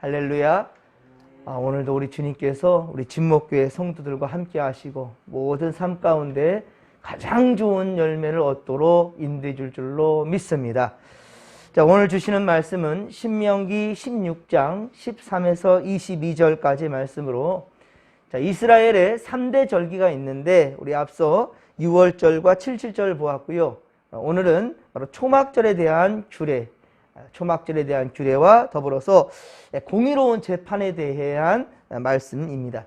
할렐루야. 오늘도 우리 주님께서 우리 진목교회 성도들과 함께 하시고 모든 삶 가운데 가장 좋은 열매를 얻도록 인도해 줄 줄로 믿습니다. 자, 오늘 주시는 말씀은 신명기 16장 13에서 22절까지 말씀으로, 자, 이스라엘의 3대 절기가 있는데 우리 앞서 6월절과 77절 보았고요. 오늘은 바로 초막절에 대한 규례와 더불어서 공의로운 재판에 대한 말씀입니다.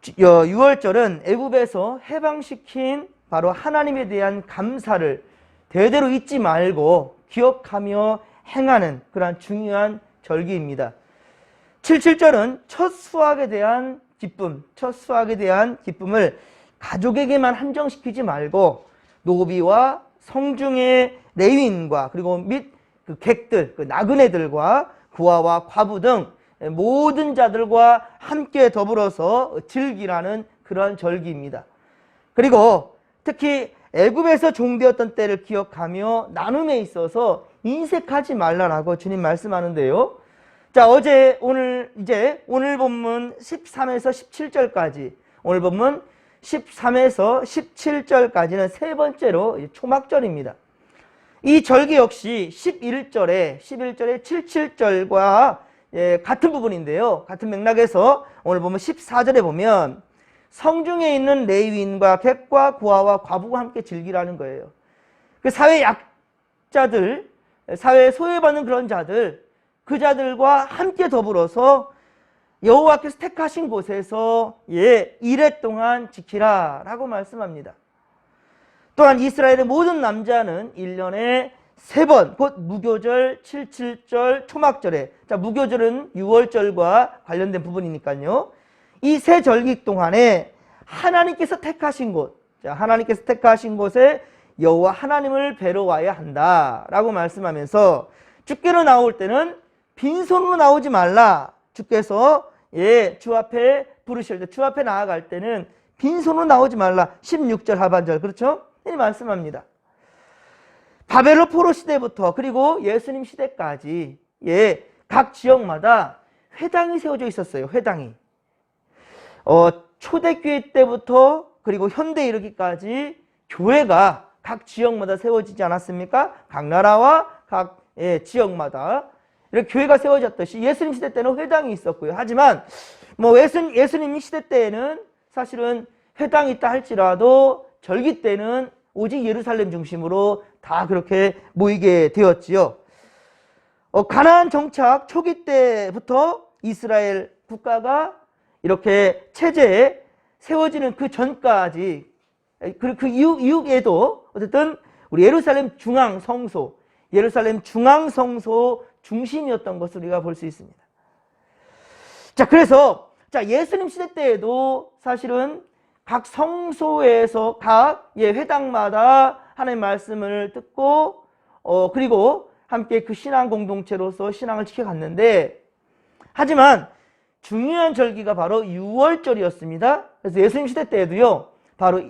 6월절은 애굽에서 해방시킨 바로 하나님에 대한 감사를 대대로 잊지 말고 기억하며 행하는 그러한 중요한 절기입니다. 77절은 첫 수확에 대한 기쁨을 가족에게만 한정시키지 말고 노비와 성중의 레위인과 그리고 및 그 객들, 그 나그네들과 고아와 과부 등 모든 자들과 함께 더불어서 즐기라는 그러한 절기입니다. 그리고 특히 애굽에서 종되었던 때를 기억하며 나눔에 있어서 인색하지 말라라고 주님 말씀하는데요. 자, 오늘 본문 13에서 17절까지, 오늘 본문 13에서 17절까지는 세 번째로 초막절입니다. 이 절기 역시 11절에 77절과 같은 부분인데요. 같은 맥락에서 오늘 보면 14절에 보면 성중에 있는 레위인과 객과 고아와 과부가 함께 즐기라는 거예요. 그 사회 약자들, 사회에 소외받는 그런 자들, 그 자들과 함께 더불어서 여호와께서 택하신 곳에서 이래 동안 지키라 라고 말씀합니다. 또한 이스라엘의 모든 남자는 1년에 3번, 곧 무교절, 77절, 초막절에, 자, 무교절은 6월절과 관련된 부분이니까요. 이 세 절기 동안에 하나님께서 택하신 곳에 여호와 하나님을 뵈러 와야 한다라고 말씀하면서 주께로 나올 때는 빈손으로 나오지 말라. 주께서 주 앞에 부르실 때, 주 앞에 나아갈 때는 빈손으로 나오지 말라. 16절 하반절, 그렇죠? 이 말씀합니다. 바벨론 포로 시대부터 그리고 예수님 시대까지 각 지역마다 회당이 세워져 있었어요. 회당이 초대교회 때부터 그리고 현대에 이르기까지 교회가 각 지역마다 세워지지 않았습니까? 각 나라와 각 지역마다 이렇게 교회가 세워졌듯이 예수님 시대 때는 회당이 있었고요. 하지만 예수님 시대 때에는 사실은 회당이 있다 할지라도 절기 때는 오직 예루살렘 중심으로 다 그렇게 모이게 되었지요. 가나안 정착 초기 때부터 이스라엘 국가가 이렇게 체제에 세워지는 그 전까지, 그 이후에도 어쨌든 우리 예루살렘 중앙 성소 중심이었던 것을 우리가 볼 수 있습니다. 자, 그래서 예수님 시대 때에도 사실은 각 성소에서 각 회당마다 하나님의 말씀을 듣고 그리고 함께 그 신앙 공동체로서 신앙을 지켜갔는데, 하지만 중요한 절기가 바로 6월절이었습니다. 그래서 예수님 시대 때에도요, 바로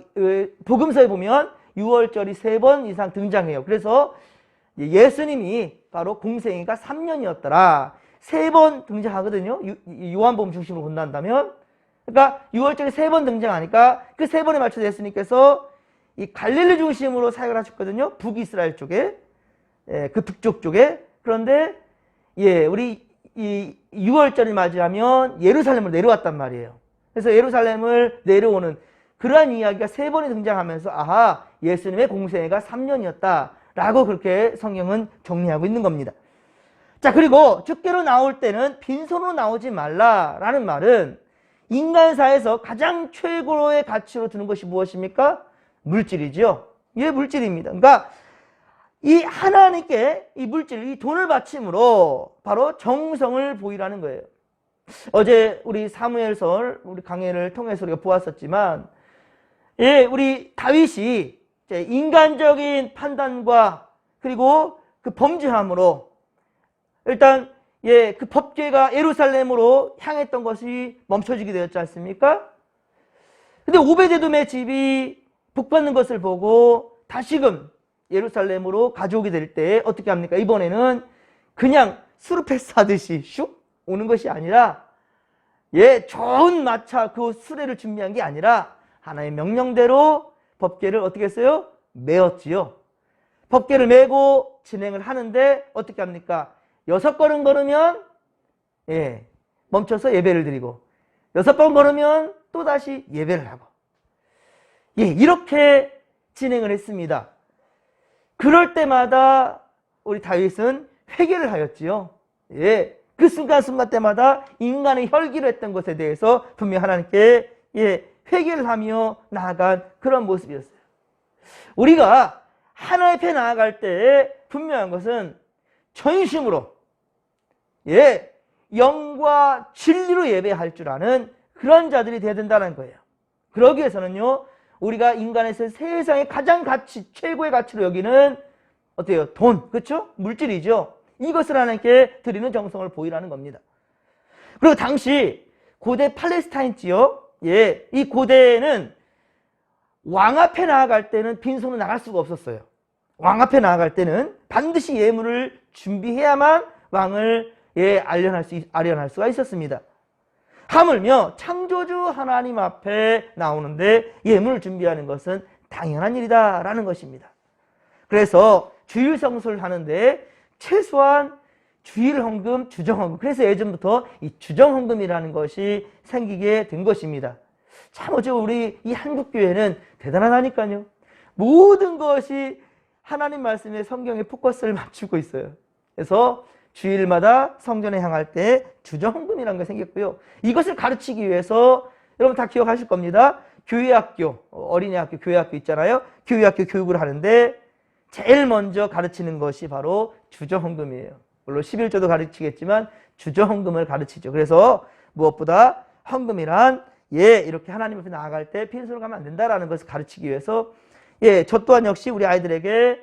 복음서에 보면 6월절이 3번 이상 등장해요. 그래서 예수님이 바로 공생애가 3년이었더라. 3번 등장하거든요. 요한복음 중심으로 본다면. 그러니까 6월절이 3번 등장하니까 그 3번에 맞춰서 예수님께서 이 갈릴리 중심으로 사역을 하셨거든요. 북이스라엘 쪽에, 그 북쪽 쪽에. 그런데 우리 이 6월절을 맞이하면 예루살렘으로 내려왔단 말이에요. 그래서 예루살렘을 내려오는 그러한 이야기가 3번이 등장하면서 아하, 예수님의 공생애가 3년이었다라고 그렇게 성경은 정리하고 있는 겁니다. 자, 그리고 주께로 나올 때는 빈손으로 나오지 말라라는 말은 인간사에서 가장 최고의 가치로 두는 것이 무엇입니까? 물질이죠. 물질입니다. 그러니까 이 하나님께 이 물질, 이 돈을 바침으로 바로 정성을 보이라는 거예요. 어제 우리 사무엘서 우리 강해를 통해서 우리가 보았었지만, 우리 다윗이 인간적인 판단과 그리고 그 범죄함으로 일단 그 법궤가 예루살렘으로 향했던 것이 멈춰지게 되었지 않습니까? 근데 오베데돔의 집이 복받는 것을 보고 다시금 예루살렘으로 가져오게 될 때 어떻게 합니까? 이번에는 그냥 수르 패스하듯이 슉 오는 것이 아니라 좋은 마차 그 수레를 준비한 게 아니라 하나의 명령대로 법궤를 어떻게 했어요? 메었지요. 법궤를 메고 진행을 하는데 어떻게 합니까? 6걸음 걸으면 멈춰서 예배를 드리고 6번 걸으면 또다시 예배를 하고 이렇게 진행을 했습니다. 그럴 때마다 우리 다윗은 회개를 하였지요. 그 순간순간 때마다 인간의 혈기로 했던 것에 대해서 분명히 하나님께 회개를 하며 나아간 그런 모습이었어요. 우리가 하나님 앞에 나아갈 때 분명한 것은 전심으로 영과 진리로 예배할 줄 아는 그런 자들이 되어야 된다는 거예요. 그러기 위해서는요, 우리가 인간에서 세상의 가장 최고의 가치로 여기는 어때요? 돈, 그렇죠? 물질이죠. 이것을 하나님께 드리는 정성을 보이라는 겁니다. 그리고 당시 고대 팔레스타인 지역, 이 고대는 왕 앞에 나아갈 때는 빈손으로 나갈 수가 없었어요. 왕 앞에 나아갈 때는 반드시 예물을 준비해야만 왕을 아련할 수가 있었습니다. 하물며 창조주 하나님 앞에 나오는데 예물을 준비하는 것은 당연한 일이다라는 것입니다. 그래서 주일 성수를 하는데 최소한 주일 헌금, 주정 헌금, 그래서 예전부터 이 주정 헌금이라는 것이 생기게 된 것입니다. 참 어째 우리 이 한국교회는 대단하다니까요. 모든 것이 하나님 말씀에 성경에 포커스를 맞추고 있어요. 그래서 주일마다 성전에 향할 때 주정 헌금이라는 게 생겼고요. 이것을 가르치기 위해서 여러분 다 기억하실 겁니다. 교회학교, 어린이학교, 교회학교 있잖아요. 교회학교 교육을 하는데 제일 먼저 가르치는 것이 바로 주정 헌금이에요. 물론 11조도 가르치겠지만 주정 헌금을 가르치죠. 그래서 무엇보다 헌금이란 이렇게 하나님 앞에 나아갈 때 빈손으로 가면 안 된다라는 것을 가르치기 위해서 저 또한 역시 우리 아이들에게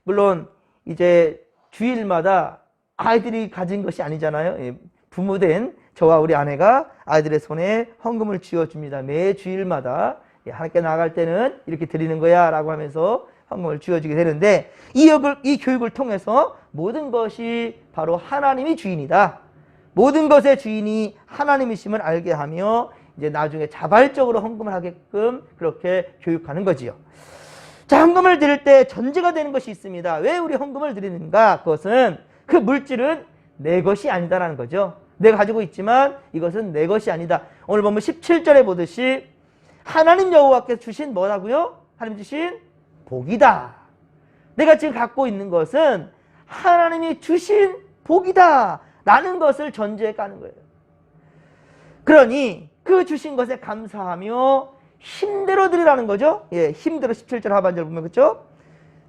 물론 이제 주일마다 아이들이 가진 것이 아니잖아요. 부모된 저와 우리 아내가 아이들의 손에 헌금을 쥐어줍니다. 매 주일마다 하나님께 나아갈 때는 이렇게 드리는 거야 라고 하면서 헌금을 쥐어주게 되는데 이 교육을 통해서 모든 것이 바로 하나님이 주인이다. 모든 것의 주인이 하나님이심을 알게 하며 이제 나중에 자발적으로 헌금을 하게끔 그렇게 교육하는 거지요. 자, 헌금을 드릴 때 전제가 되는 것이 있습니다. 왜 우리 헌금을 드리는가? 그것은 그 물질은 내 것이 아니다라는 거죠. 내가 가지고 있지만 이것은 내 것이 아니다. 오늘 보면 17절에 보듯이 하나님 여호와께서 주신 뭐라고요? 하나님 주신 복이다. 내가 지금 갖고 있는 것은 하나님이 주신 복이다 라는 것을 전제에 까는 거예요. 그러니 그 주신 것에 감사하며 힘대로 드리라는 거죠. 힘대로 17절 하반절 보면 그렇죠?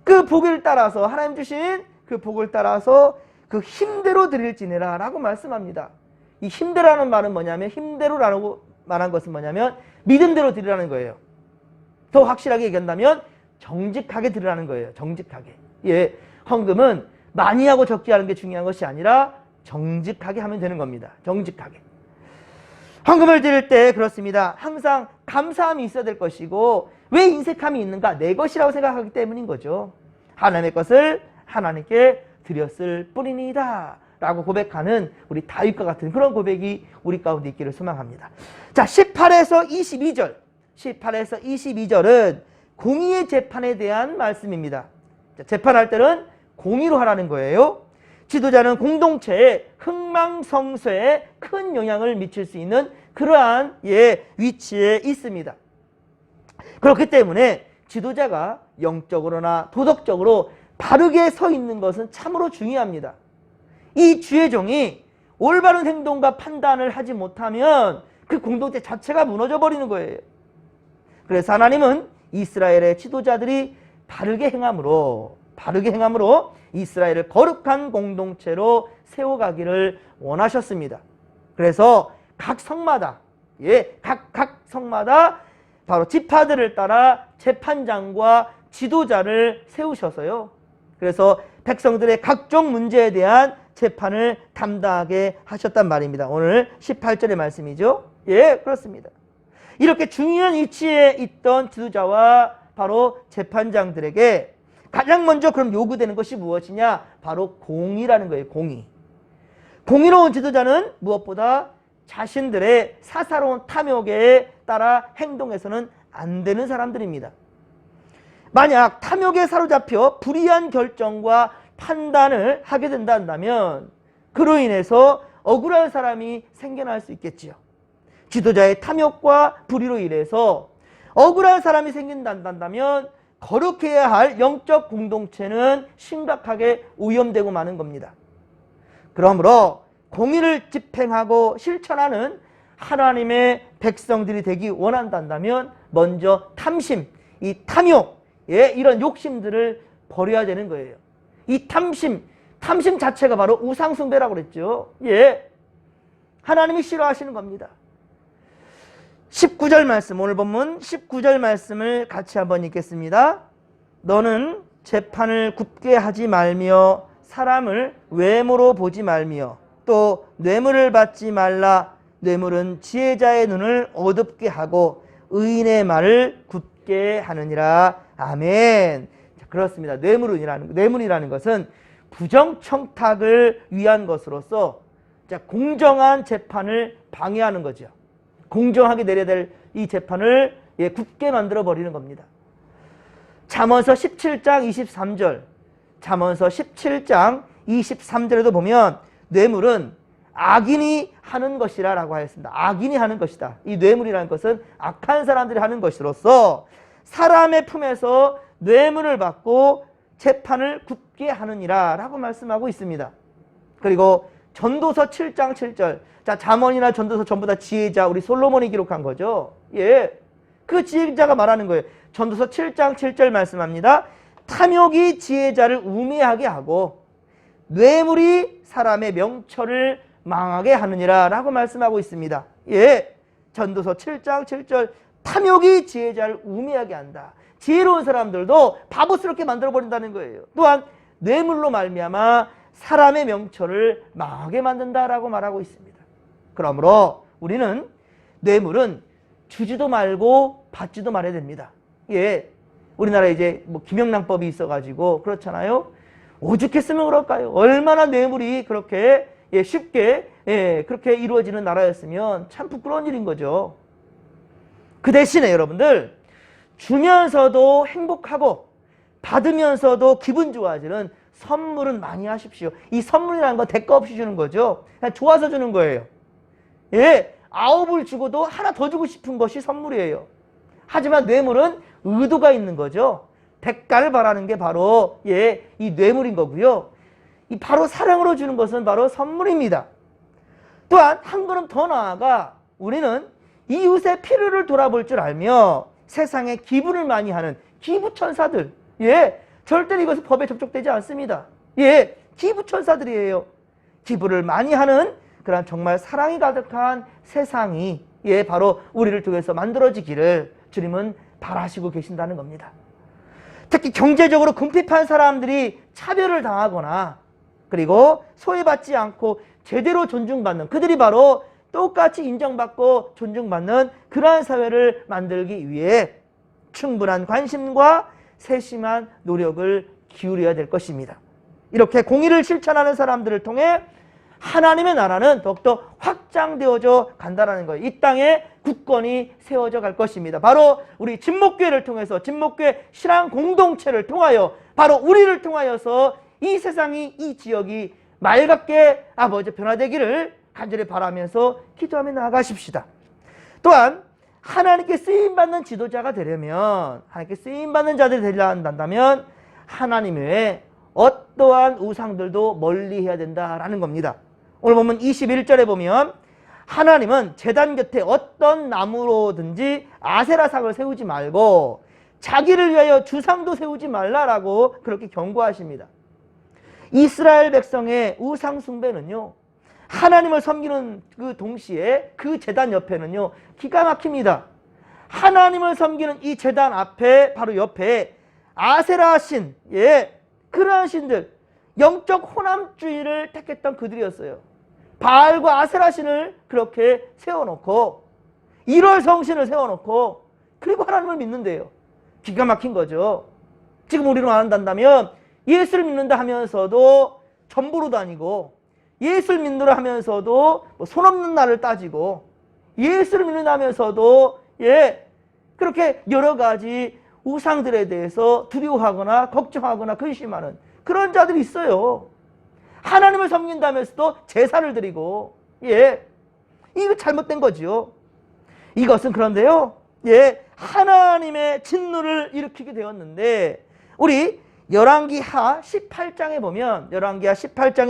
그 복을 따라서 하나님 주신 그 복을 따라서 그 힘대로 드릴지니라 라고 말씀합니다. 이 힘대로라는 말은 뭐냐면 힘대로라고 말한 것은 뭐냐면 믿음대로 드리라는 거예요. 더 확실하게 얘기한다면 정직하게 드리라는 거예요. 정직하게. 헌금은 많이 하고 적게 하는 게 중요한 것이 아니라 정직하게 하면 되는 겁니다. 정직하게. 헌금을 드릴 때 그렇습니다. 항상 감사함이 있어야 될 것이고 왜 인색함이 있는가? 내 것이라고 생각하기 때문인 거죠. 하나님의 것을 하나님께 드렸을 뿐이니다 라고 고백하는 우리 다윗과 같은 그런 고백이 우리 가운데 있기를 소망합니다. 자, 18에서 22절은 공의의 재판에 대한 말씀입니다. 자, 재판할 때는 공의로 하라는 거예요. 지도자는 공동체의 흥망성쇠에 큰 영향을 미칠 수 있는 그러한 위치에 있습니다. 그렇기 때문에 지도자가 영적으로나 도덕적으로 바르게 서 있는 것은 참으로 중요합니다. 이 주의 종이 올바른 행동과 판단을 하지 못하면 그 공동체 자체가 무너져 버리는 거예요. 그래서 하나님은 이스라엘의 지도자들이 바르게 행함으로 이스라엘을 거룩한 공동체로 세워가기를 원하셨습니다. 그래서 각 성마다 각 성마다 바로 지파들을 따라 재판장과 지도자를 세우셔서요. 그래서 백성들의 각종 문제에 대한 재판을 담당하게 하셨단 말입니다. 오늘 18절의 말씀이죠. 그렇습니다. 이렇게 중요한 위치에 있던 지도자와 바로 재판장들에게 가장 먼저 그럼 요구되는 것이 무엇이냐? 바로 공의라는 거예요. 공의. 공의로운 지도자는 무엇보다 자신들의 사사로운 탐욕에 따라 행동해서는 안 되는 사람들입니다. 만약 탐욕에 사로잡혀 불의한 결정과 판단을 하게 된다면 그로 인해서 억울한 사람이 생겨날 수 있겠지요. 지도자의 탐욕과 불의로 인해서 억울한 사람이 생긴다면 거룩해야 할 영적 공동체는 심각하게 오염되고 마는 겁니다. 그러므로 공의를 집행하고 실천하는 하나님의 백성들이 되기 원한다면 먼저 탐심, 이 탐욕, 이런 욕심들을 버려야 되는 거예요. 이 탐심 자체가 바로 우상숭배라고 그랬죠. 하나님이 싫어하시는 겁니다. 19절 말씀, 오늘 본문 19절 말씀을 같이 한번 읽겠습니다. 너는 재판을 굽게 하지 말며 사람을 외모로 보지 말며 또 뇌물을 받지 말라. 뇌물은 지혜자의 눈을 어둡게 하고 의인의 말을 굳게 하느니라. 아멘. 자, 그렇습니다. 뇌물이라는 것은 부정청탁을 위한 것으로서 공정한 재판을 방해하는 거죠. 공정하게 내려야 될 이 재판을 굳게 만들어 버리는 겁니다. 잠언서 17장 23절, 잠언서 17장 23절에도 보면 뇌물은 악인이 하는 것이라 라고 하였습니다. 악인이 하는 것이다. 이 뇌물이라는 것은 악한 사람들이 하는 것으로서 사람의 품에서 뇌물을 받고 재판을 굳게 하느니라 라고 말씀하고 있습니다. 그리고 전도서 7장 7절, 자, 잠언이나 전도서 전부 다 지혜자, 우리 솔로몬이 기록한 거죠. 그 지혜자가 말하는 거예요. 전도서 7장 7절 말씀합니다. 탐욕이 지혜자를 우매하게 하고 뇌물이 사람의 명철을 망하게 하느니라 라고 말씀하고 있습니다. 전도서 7장 7절, 탐욕이 지혜자를 우매하게 한다. 지혜로운 사람들도 바보스럽게 만들어버린다는 거예요. 또한 뇌물로 말미암아 사람의 명철을 망하게 만든다라고 말하고 있습니다. 그러므로 우리는 뇌물은 주지도 말고 받지도 말아야 됩니다. 우리나라에 이제 뭐 김영란법이 있어가지고 그렇잖아요. 오죽했으면 그럴까요? 얼마나 뇌물이 그렇게 쉽게 그렇게 이루어지는 나라였으면 참 부끄러운 일인 거죠. 그 대신에 여러분들, 주면서도 행복하고 받으면서도 기분 좋아지는 선물은 많이 하십시오. 이 선물이라는 건 대가 없이 주는 거죠. 그냥 좋아서 주는 거예요. 9을 주고도 하나 더 주고 싶은 것이 선물이에요. 하지만 뇌물은 의도가 있는 거죠. 대가를 바라는 게 바로 이 뇌물인 거고요. 이 바로 사랑으로 주는 것은 바로 선물입니다. 또한 한 걸음 더 나아가 우리는 이웃의 필요를 돌아볼 줄 알며 세상에 기부를 많이 하는 기부천사들, 절대로 이것은 법에 접촉되지 않습니다. 기부천사들이에요. 기부를 많이 하는 그런 정말 사랑이 가득한 세상이 바로 우리를 통해서 만들어지기를 주님은 바라시고 계신다는 겁니다. 특히 경제적으로 궁핍한 사람들이 차별을 당하거나 그리고 소외받지 않고 제대로 존중받는, 그들이 바로 똑같이 인정받고 존중받는 그러한 사회를 만들기 위해 충분한 관심과 세심한 노력을 기울여야 될 것입니다. 이렇게 공의를 실천하는 사람들을 통해 하나님의 나라는 더욱더 확장되어져 간다는 거예요. 이 땅에 굳건히 세워져 갈 것입니다. 바로 우리 진목교회를 통해서, 진목교회 신앙 공동체를 통하여, 바로 우리를 통하여서 이 세상이, 이 지역이 맑게 아버지 변화되기를 간절히 바라면서 기도하며 나아가십시다. 또한 하나님께 쓰임받는 지도자가 되려면, 하나님께 쓰임받는 자들이 되려 한다면 하나님 외에 어떠한 우상들도 멀리해야 된다라는 겁니다. 오늘 보면 21절에 보면 하나님은 제단 곁에 어떤 나무로든지 아세라상을 세우지 말고 자기를 위하여 주상도 세우지 말라라고 그렇게 경고하십니다. 이스라엘 백성의 우상 숭배는요, 하나님을 섬기는 그 동시에 그 제단 옆에는요 기가 막힙니다. 하나님을 섬기는 이 제단 앞에, 바로 옆에 아세라 신, 그러한 신들, 영적 호남주의를 택했던 그들이었어요. 바알과 아세라 신을 그렇게 세워놓고 1월 성신을 세워놓고 그리고 하나님을 믿는데요. 기가 막힌 거죠. 지금 우리로 말한다면 예수를 믿는다 하면서도 전보로 다니고 예수를 믿노라 하면서도 손 없는 나를 따지고, 예수를 믿는다 하면서도 그렇게 여러 가지 우상들에 대해서 두려워하거나 걱정하거나 근심하는 그런 자들이 있어요. 하나님을 섬긴다면서도 제사를 드리고, 이거 잘못된 거죠. 이것은 그런데요, 하나님의 진노를 일으키게 되었는데, 우리 열왕기하 18장에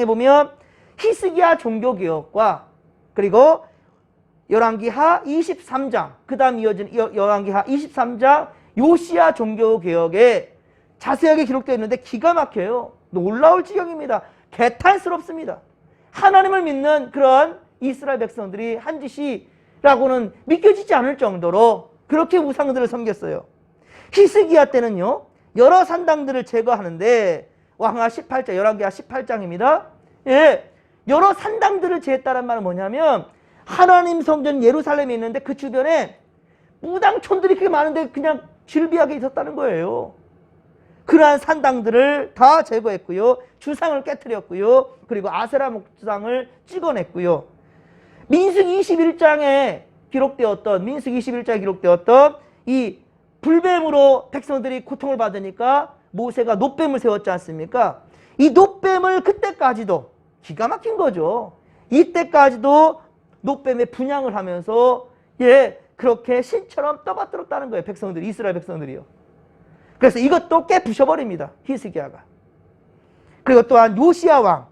보면 히스기야 종교개혁과, 그리고 열왕기하 23장, 그 다음 이어진 열왕기하 23장 요시야 종교개혁에 자세하게 기록되어 있는데 기가 막혀요. 놀라울 지경입니다. 개탄스럽습니다. 하나님을 믿는 그런 이스라엘 백성들이 한 짓이라고는 믿겨지지 않을 정도로 그렇게 우상들을 섬겼어요. 히스기야 때는요, 여러 산당들을 제거하는데, 왕하 18장, 열왕기하 18장입니다. 여러 산당들을 제했다는 말은 뭐냐면, 하나님 성전 예루살렘에 있는데 그 주변에 무당촌들이 그렇게 많은데 그냥 질비하게 있었다는 거예요. 그러한 산당들을 다 제거했고요. 주상을 깨뜨렸고요. 그리고 아세라 목상을 찍어냈고요. 민수기 21장에 기록되었던 이 불뱀으로 백성들이 고통을 받으니까 모세가 놋뱀을 세웠지 않습니까? 이 놋뱀을 그때까지도, 기가 막힌 거죠. 이때까지도 놋뱀에 분향을 하면서 그렇게 신처럼 떠받들었다는 거예요. 백성들이, 이스라엘 백성들이요. 그래서 이것도 깨부셔버립니다, 히스기야가. 그리고 또한 요시야 왕,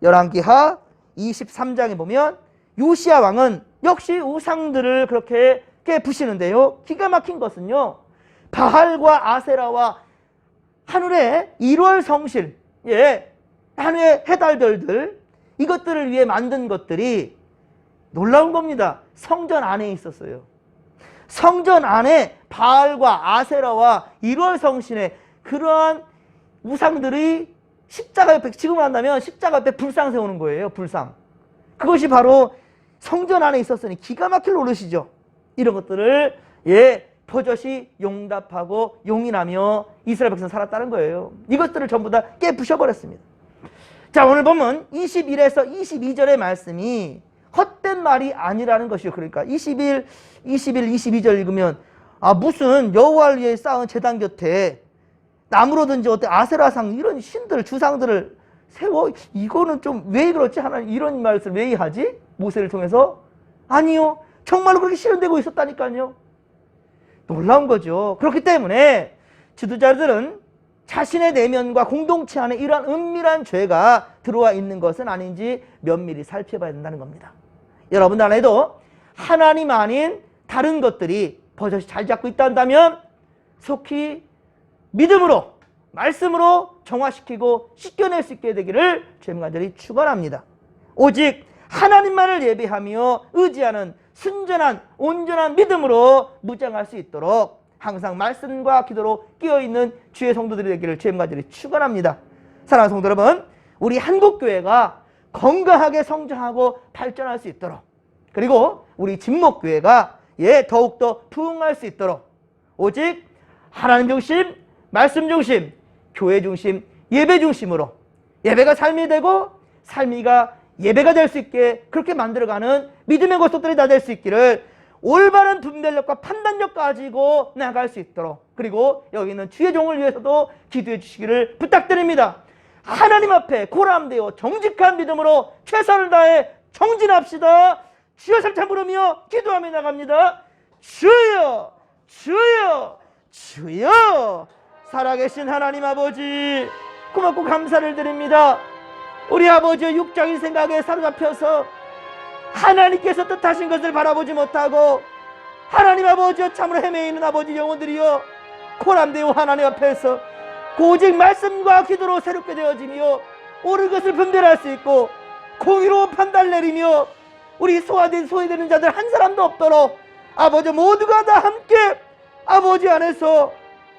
열왕기하 23장에 보면 요시야 왕은 역시 우상들을 그렇게 깨부시는데요, 기가 막힌 것은요, 바알과 아세라와 하늘의 1월 성실, 하늘의 해달별들, 이것들을 위해 만든 것들이 놀라운 겁니다. 성전 안에 있었어요. 성전 안에 바알과 아세라와 1월 성신의 그러한 우상들이 십자가 옆에, 지금 한다면 십자가 옆에 불상 세우는 거예요. 불상. 그것이 바로 성전 안에 있었으니 기가 막힐 노릇이죠. 이런 것들을 버젓이 용답하고 용인하며 이스라엘 백성 살았다는 거예요. 이것들을 전부 다 깨부셔버렸습니다. 자, 오늘 보면 21에서 22절의 말씀이 헛된 말이 아니라는 것이요. 그러니까 21, 22절 읽으면, 무슨 여호와를 위해 쌓은 제단 곁에 나무로든지 어때 아세라상 이런 신들, 주상들을 세워, 이거는 좀 왜 그렇지? 하나님 이런 말씀을 왜 하지? 모세를 통해서? 아니요, 정말로 그렇게 실현되고 있었다니까요. 놀라운 거죠. 그렇기 때문에 지도자들은 자신의 내면과 공동체 안에 이러한 은밀한 죄가 들어와 있는 것은 아닌지 면밀히 살펴봐야 된다는 겁니다. 여러분들 안에도 하나님 아닌 다른 것들이 버젓이 자리 잡고 있다면 속히 믿음으로, 말씀으로 정화시키고 씻겨낼 수 있게 되기를 주님 간절히 축원합니다. 오직 하나님만을 예배하며 의지하는 순전한 온전한 믿음으로 무장할 수 있도록 항상 말씀과 기도로 끼어있는 주의 성도들이 되기를 주님 간절히 축원합니다. 사랑하는 성도 여러분, 우리 한국교회가 건강하게 성장하고 발전할 수 있도록, 그리고 우리 진목교회가 더욱더 부흥할 수 있도록 오직 하나님 중심, 말씀 중심, 교회 중심, 예배 중심으로 예배가 삶이 되고 삶이가 예배가 될 수 있게 그렇게 만들어가는 믿음의 고속들이 다 될 수 있기를 올바른 분별력과 판단력 가지고 나아갈 수 있도록, 그리고 여기 있는 주의 종을 위해서도 기도해 주시기를 부탁드립니다. 하나님 앞에 고람되어 정직한 믿음으로 최선을 다해 정진합시다. 주여 삼창 부르며 기도하며 나갑니다. 주여, 주여, 주여. 살아계신 하나님 아버지, 고맙고 감사를 드립니다. 우리 아버지의 육적인 생각에 사로잡혀서 하나님께서 뜻하신 것을 바라보지 못하고 하나님 아버지여 참으로 헤매이는 아버지 영혼들이여 고람되어 하나님 앞에서 오직 말씀과 기도로 새롭게 되어지며 옳은 것을 분별할 수 있고 공의로 판단 내리며 우리 소외되는 자들 한 사람도 없도록 아버지 모두가 다 함께 아버지 안에서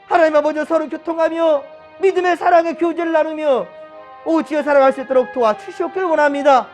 하나님 아버지 서로 교통하며 믿음의 사랑의 교제를 나누며 오지어 살아갈 수 있도록 도와주시옵기를 원합니다.